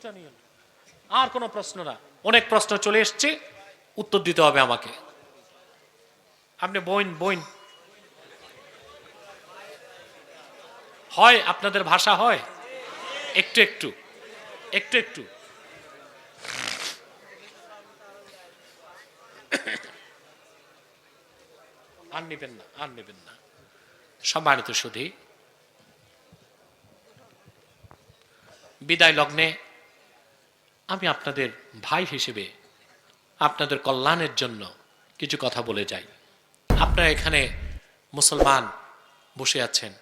দুইটা নিয়ে আর কোনো প্রশ্ন না, অনেক প্রশ্ন চলে এসছে, উত্তর দিতে হবে আমাকে। আপনি বইন হয়, আপনাদের ভাষা হয় একটু একটু একটু একটু। আর নেবেন না। সম্মানিত সুধী, বিদায় লগ্নে আমি আপনাদের ভাই হিসেবে আপনাদের কল্যাণের জন্য কিছু কথা বলে যাই। আপনারা এখানে মুসলমান বসে আছেন,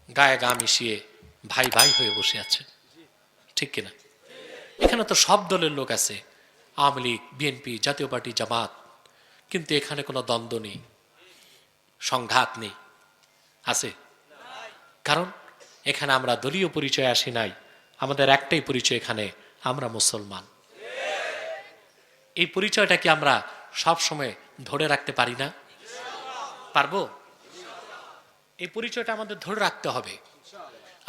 গায়ে গা মিশিয়ে ভাই ভাই হয়ে বসে আছেন, ঠিক কিনা? এখানে তো সব দলের লোক আছে, আওয়ামী লীগ, বিএনপি, জাতীয় পার্টি, জামাত, কিন্তু এখানে কোনো দ্বন্দ্ব নেই, সংঘাত নেই, আছে? কারণ এখানে আমরা দলীয় পরিচয় আসি নাই, আমাদের একটাই পরিচয়, এখানে আমরা মুসলমান। এই পরিচয়টা কি আমরা সব সময় ধরে রাখতে পারি না? পারবো? এই পরিচয়টা আমাদের ধরে রাখতে হবে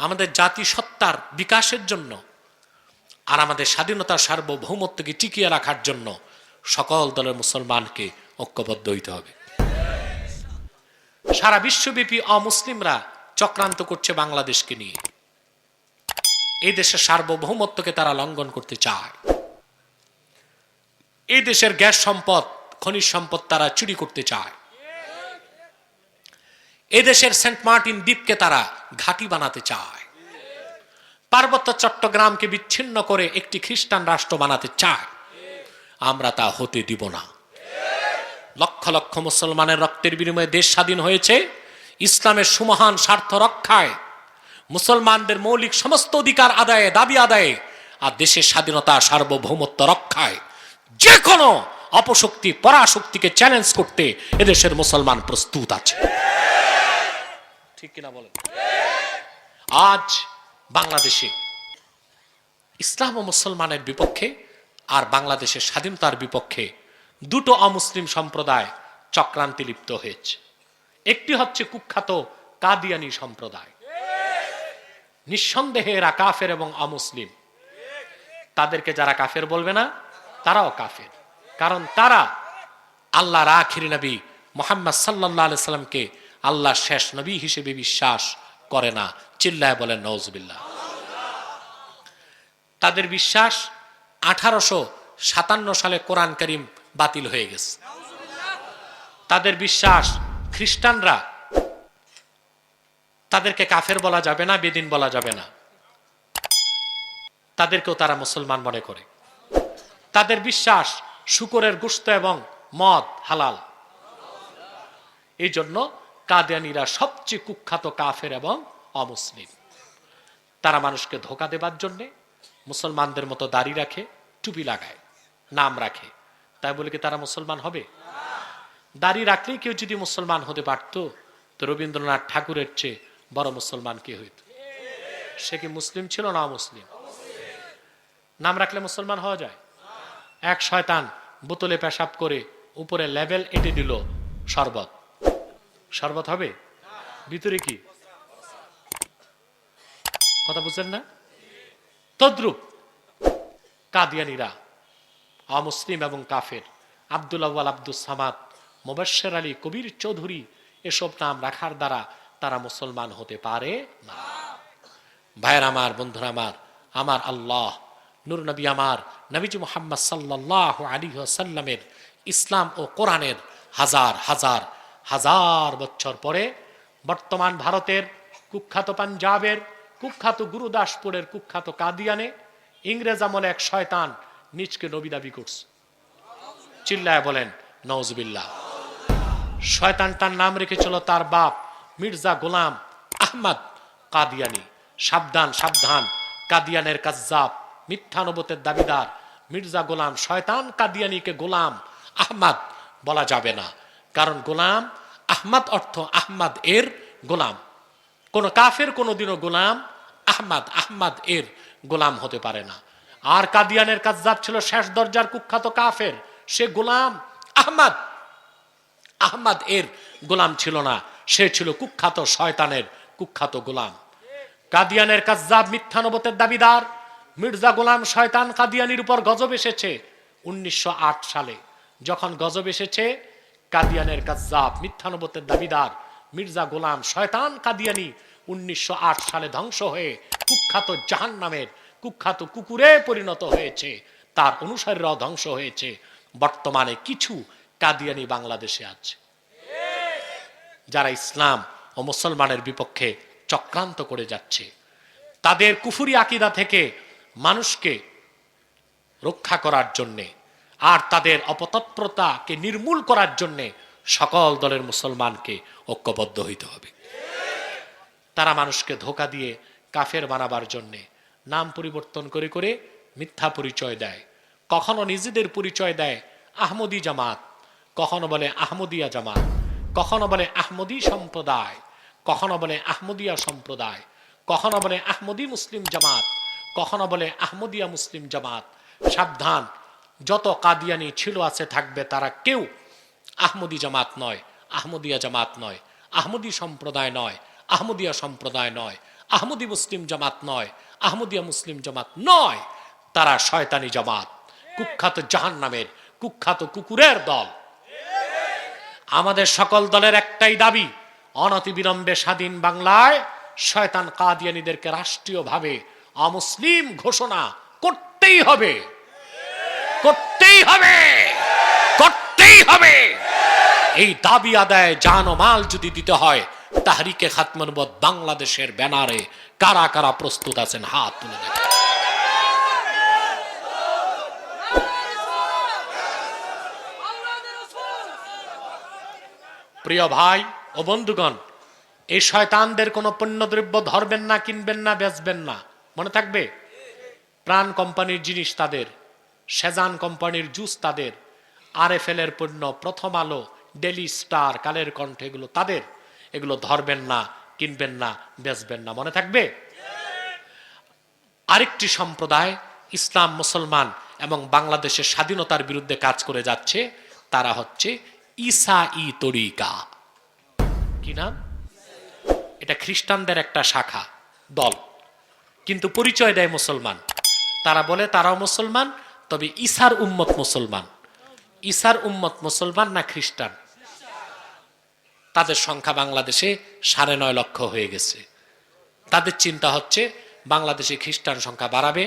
আমাদের জাতিসত্তার বিকাশের জন্য, আর আমাদের স্বাধীনতার সার্বভৌমত্বকে টিকিয়ে রাখার জন্য সকল দলের মুসলমানকে ঐক্যবদ্ধ হইতে হবে। সারা বিশ্বব্যাপী অমুসলিমরা চক্রান্ত করছে বাংলাদেশকে নিয়ে, এই দেশের সার্বভৌমত্বকে তারা লঙ্ঘন করতে চায়। এই দেশের গ্যাস সম্পদ, খনিজ সম্পদ তারা চুরি করতে চায়। এই দেশের সেন্ট মার্টিন দ্বীপকে তারা ঘাঁটি বানাতে চায়। পার্বত্য চট্টগ্রামকে বিচ্ছিন্ন করে একটি খ্রিস্টান রাষ্ট্র বানাতে চায়। আমরা তা হতে দিব না। লক্ষ লক্ষ মুসলমানের রক্তের বিনিময়ে দেশ স্বাধীন হয়েছে ইসলামের সুমহান স্বার্থ রক্ষায়, মুসলমানদের মৌলিক সমস্ত অধিকার আদায়ে, দাবি আদায়ে, আর দেশের স্বাধীনতা সার্বভৌমত্ব রক্ষায়। যে কোনো অপশক্তি পরাশক্তিকে চ্যালেঞ্জ করতে এদেশের মুসলমান প্রস্তুত আছে, ঠিক কিনা বলেন? আজ বাংলাদেশে ইসলাম ও মুসলমানের বিপক্ষে আর বাংলাদেশের স্বাধীনতার বিপক্ষে দুটো অমুসলিম সম্প্রদায় চক্রান্তে লিপ্ত হয়েছে। একটি হচ্ছে কুখ্যাত কাদিয়ানি সম্প্রদায়। নিঃসন্দেহে এরা কাফের এবং অমুসলিম। তাদেরকে যারা কাফের বলবে না, তারাও কাফের, কারণ তারা আল্লাহর আখিরি নবী মুহাম্মদ সাল্লাল্লাহু আলাইহি সাল্লামকে আল্লাহর শেষ নবী হিসেবে বিশ্বাস করে না। চিল্লায় বলেন নাউজুবিল্লাহ। তাদের বিশ্বাস 1857 সালে কোরআন কারীম বাতিল হয়ে গেছে। তাদের বিশ্বাস খ্রিস্টানরা, তাদেরকে কাফের বলা যাবে না, বেদিন বলা যাবে না, তাদেরকেও তারা মুসলমান মনে করে। তাদের বিশ্বাস শূকরের গোশত এবং মদ হালাল। এই জন্য কাদিয়ানীরা সবচেয়ে কুখ্যাত কাফের এবং অমুসলিম। তারা মানুষকে ধোঁকা দেবার জন্যে মুসলমানদের মতো দাড়ি রাখে, টুপি লাগায়, নাম রাখে। তাই বলে কি তারা মুসলমান হবে? দাড়ি রাখলেই কেউ যদি মুসলমান হতে পারত, তো রবীন্দ্রনাথ ঠাকুরের চেয়ে বড় মুসলমান কে হইত? সে কি মুসলিম ছিল না অমুসলিম? নাম রাখলে মুসলমান হওয়া যায়? এক শয়তান বোতলে পেশাব করে উপরে লেবেল এঁটে দিল শরবত, শরবত হবে? ভিতরে কি? কথা বুঝছেন না? তদ্রূপ কাদিয়ানীরা অমুসলিম এবং কাফের। আব্দুল আউয়াল, আব্দুস সামাদ, মুবাশশির আলী, কবির চৌধুরী এসব নাম রাখার দ্বারা তারা মুসলমান হতে পারে না। ভাইয়ের আমার, বন্ধুরা আমার, আমার আল্লাহ নূর নবী আমার নবীজি মুহাম্মদ সাল্লাল্লাহু আলাইহি ওয়াসাল্লামের ইসলাম ও কোরআনের হাজার হাজার হাজার বছর পরে বর্তমান ভারতের কুখ্যাত পাঞ্জাবের কুখ্যাত গুরুদাসপুরের কুখ্যাত কাদিয়ানে ইংরেজ আমলে এক শয়তান নিজকে নবী দাবি করছে। চিল্লায় বলেন নাউজুবিল্লাহ। শয়তানটার নাম রেখেছিল তার বাপ মির্জা গোলাম আহমদ কাদিয়ানী। সাবধান সাবধান, কাদিয়ানের কাজ্জাব, মিথ্যা নবুয়তের দাবিদার মির্জা গোলাম শয়তান কাদিয়ানীকে গোলাম আহমদ বলা যাবে না, কারণ গোলাম আহমদ অর্থ আহমদ এর গোলাম। কোন কাফের কোনদিনও গোলাম আহমদ এর গোলাম হতে পারে না। আর কাদিয়ানের কাজ্জাব ছিল শেষ দরজার কুখ্যাত কাফের, সে গোলাম আহমদ এর গোলাম ছিল না, সে ছিল কুখ্যাত শয়তানের কুখ্যাত গোলাম। কাদিয়ানের কাজ্জাব মিথ্যা নবুয়তের দাবিদার মির্জা গোলাম শয়তান কাদিয়ানির উপর গজব এসেছে 1908 সালে। যখন গজব এসেছে, কাদিয়ানের কাজ্জাব, মিথ্যানবতের দাবিদার মির্জা গোলাম শয়তান কাদিয়ানি 1908 সালে ধ্বংস হয়ে কুখ্যাত জাহান্নামের কুখ্যাত কুকুরে পরিণত হয়েছে, তার অনুসারীরাও ধ্বংস হয়েছে। বর্তমানে কিছু কাদিয়ানি বাংলাদেশে আছে, যারা ইসলাম ও মুসলমানের বিপক্ষে চক্রান্ত করে যাচ্ছে। তাদের কুফরি আকীদা থেকে মানুষকে রক্ষা করার জন্যে আর তাদের অপতৎপরতাকে নির্মূল করার জন্যে সকল দলের মুসলমানকে ঐক্যবদ্ধ হইতে হবে। তারা মানুষকে ধোঁকা দিয়ে কাফের বানাবার জন্যে নাম পরিবর্তন করে করে মিথ্যা পরিচয় দেয়। কখনো নিজেদের পরিচয় দেয় আহমদী জামাত, কখনো বলে আহমদিয়া জামাত, কখনো বলে আহমদী সম্প্রদায়, কখনো বলে আহমদিয়া সম্প্রদায়, কখনো বলে আহমদী মুসলিম জামাত, কখনো বলে আহমদিয়া মুসলিম জামাত। সাবধান, যত কাদিয়ানি ছিল আছে থাকবে, তারা কেউ আহমদী জামাত নয়, আহমদিয়া জামাত নয়, আহমদী সম্প্রদায় নয়, আহমদিয়া সম্প্রদায় নয়, আহমদী মুসলিম জামাত নয়, আহমদিয়া মুসলিম জামাত নয়। তারা শয়তানি জামাত, কুখ্যাত জাহান্নামের কুখ্যাত কুকুরের দল। আমাদের সকল দলের একটাই দাবি, অনতিবিলম্বে স্বাধীন বাংলায় শয়তান কাদিয়ানীদেরকে রাষ্ট্রীয়ভাবে অমুসলিম ঘোষণা করতেই হবে, করতেই হবে, করতেই হবে। এই দাবি আদায় জান ও মাল যদি দিতে হয়, তাহরিকে খাতমে নবুয়ত বাংলাদেশের ব্যানারে কারা কারা প্রস্তুত আছেন হাত তুলে দেখেন। প্রিয় ভাই ও বন্ধুগণ, এই শয়তানদের কোনো পণ্যদ্রব্য ধরবেন না, কিনবেন না, বেচবেন না, মনে থাকবে। প্রাণ কোম্পানির জিনিস তাদের, সেজান কোম্পানির জুস তাদের, RFL এর পণ্য, প্রথম আলো, ডেলি স্টার, কালের কণ্ঠ, এগুলো তাদের। এগুলো ধরবেন না, কিনবেন না, বেচবেন না, মনে থাকবে। আরেকটি সম্প্রদায় ইসলাম, মুসলমান এবং বাংলাদেশের স্বাধীনতার বিরুদ্ধে কাজ করে যাচ্ছে, তারা হচ্ছে ঈসাঈ তরিকা। কি নাম? এটা খ্রিস্টানদের একটা শাখা দল, কিন্তু পরিচয় দেয় মুসলমান। তারা বলে তারাও মুসলমান, তবে ঈসার উম্মত মুসলমান। ঈসার উম্মত মুসলমান না খ্রিস্টান? তাদের সংখ্যা বাংলাদেশে 9.5 লক্ষ হয়ে গেছে। তাদের চিন্তা হচ্ছে বাংলাদেশে খ্রিস্টান সংখ্যা বাড়াবে,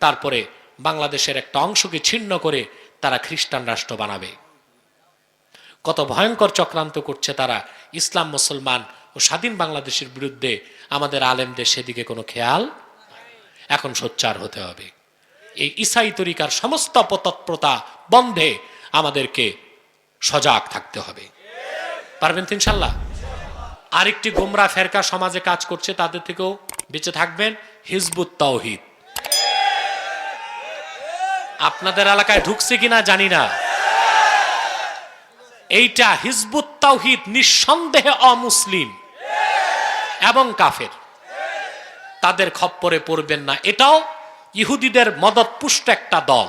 তারপরে বাংলাদেশের একটা অংশকে ছিন্ন করে তারা খ্রিস্টান রাষ্ট্র বানাবে। কত ভয়ঙ্কর চক্রান্ত করছে তারা ইসলাম, মুসলমান ও স্বাধীন বাংলাদেশের বিরুদ্ধে। আমাদের আলেমদের সেদিকে কোনো খেয়াল। এখন সোচ্চার হতে হবে। এই ঈসাই তরিকার সমস্ত অপতৎপরতা বন্ধে আমাদেরকে সজাগ থাকতে হবে। পারবেন তো ইনশাল্লাহ? আরেকটি গোমরা ফেরকা সমাজে কাজ করছে, তাদের থেকেও বেঁচে থাকবেন। হিজবুত তাওহীদ আপনাদের এলাকায় ঢুকছে কিনা জানি না। এইটা হিজবুত তাওহীদ নিঃসন্দেহে অমুসলিম এবং কাফের। তাদের খপ্পরে পড়বেন না। এটাও ইহুদিদের মদতপুষ্ট একটা দল।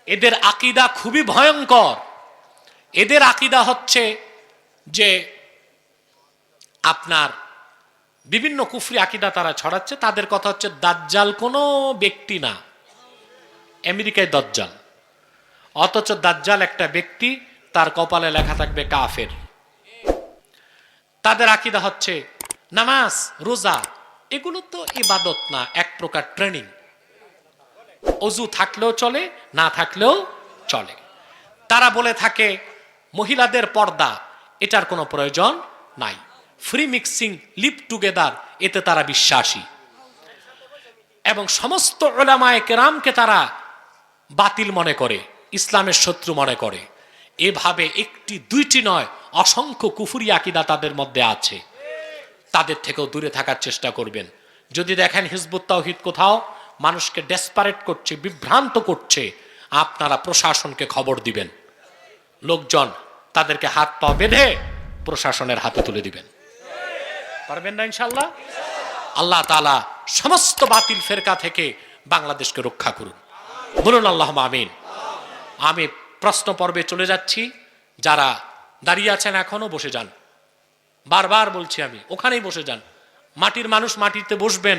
এদের আকীদা খুবই ভয়ঙ্কর। এদের আকীদা হচ্ছে যে আপনার বিভিন্ন কুফরি আকীদা তারা ছড়াচ্ছে। তাদের কথা হচ্ছে দাজ্জাল কোনো ব্যক্তি না, আমেরিকায় দাজ্জাল। অথচ দাজ্জাল একটা ব্যক্তি, তার কপালে লেখা থাকবে কাফের। তাদের আকীদা হচ্ছে নামাজ, রোজা এগুলো তো ইবাদত না, এক প্রকার ট্রেনিং। অজু থাকলেও চলে, না থাকলেও চলে। তারা বলে থাকে মহিলাদের পর্দা, এটার কোনো প্রয়োজন নাই। ফ্রি মিক্সিং, লিভ টুগেদার, এতে তারা বিশ্বাসী। এবং সমস্ত উলামায়ে কেরামকে তারা বাতিল মনে করে, ইসলামের শত্রু মনে করে। এভাবে একটি দুইটি নয়, অসংখ্য কুফরি আকীদা তাদের মধ্যে আছে। তাদের থেকেও দূরে থাকার চেষ্টা করবেন। যদি দেখেন হিজবুত তাওহীদ কোথাও মানুষকে ডেসপারেট করছে, বিভ্রান্ত করছে, আপনারা প্রশাসনকে খবর দিবেন। লোকজন তাদেরকে হাত পা বেঁধে প্রশাসনের হাতে তুলে দিবেন। পারবেন না ইনশাআল্লাহ? আল্লাহ তাআলা সমস্ত বাতিল ফেরকা থেকে বাংলাদেশকে রক্ষা করুন, বলুন আল্লাহুম্মা আমিন। আমি প্রশ্ন পর্বে চলে যাচ্ছি। যারা দাঁড়িয়ে আছেন এখনো বসে যান, বারবার বলছি আমি, ওখানেই বসে যান। মাটির মানুষ মাটিতে বসবেন।